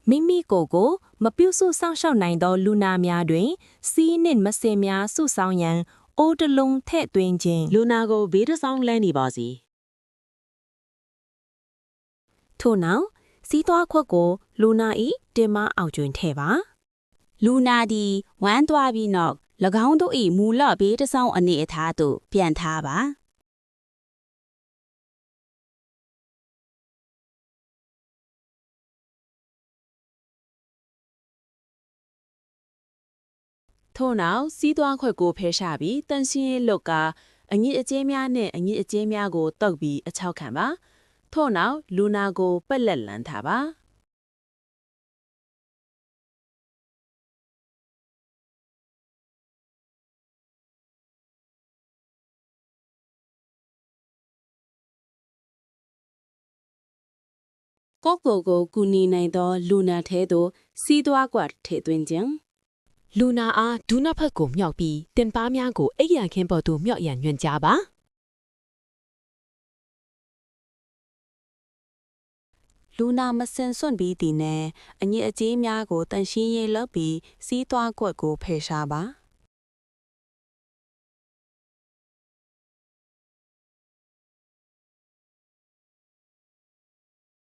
မိမိကိုယ်ကိုမပြုစုစောင့်ရှောက်နိုင်သောလူနာများတွင်စီးနှင့်မစင်များစုဆောင်ရန်အိုးတလုံးထည့်သွင်းခြင်း လူနာကိုဘေးတစ်ဆောင်လှမ်းနေပါစီ ထို့နောက်စီးသွားခွက်ကိုလူနာ၏တင်မအောက်တွင်ထည့်ပါ လူနာသည်ဝမ်းသွားပြီးနောက်၎င်းတို့၏မူလဘေးတစ်ဆောင်အနေအထားသို့ပြန်ထားပါ ထို့နောက်စီးသွားခွက်ကိုဖယ်ရှားပြီးတန်ရှင်းရေးလုပ်ကာအညစ်အကြေးများနှင့်အညစ်အကြေးများကိုတုပ်ပြီးအချောက်ခံပါထို့နောက်လူနာကိုပက်လက်လန်းထားပါ ကော့ကိုကိုကူညီနိုင်သောလူနာထဲသို့စီးသွားကွက်ထည့်သွင်းခြင်း လူနာအားဒူးနောက်ဖက်ကိုမြောက်ပြီးတင်ပါများကိုအိပ်ရန်ခင်းပေါ်သို့မြောက်ရန်ညွှန်ကြားပါ လူနာမစင်စွန့်ပြီးသည်နှင့်အညစ်အကြေးများကိုတန်ရှင်းရေးလုပ်ပြီးစီးသွားခွက်ကိုဖယ်ရှားပါ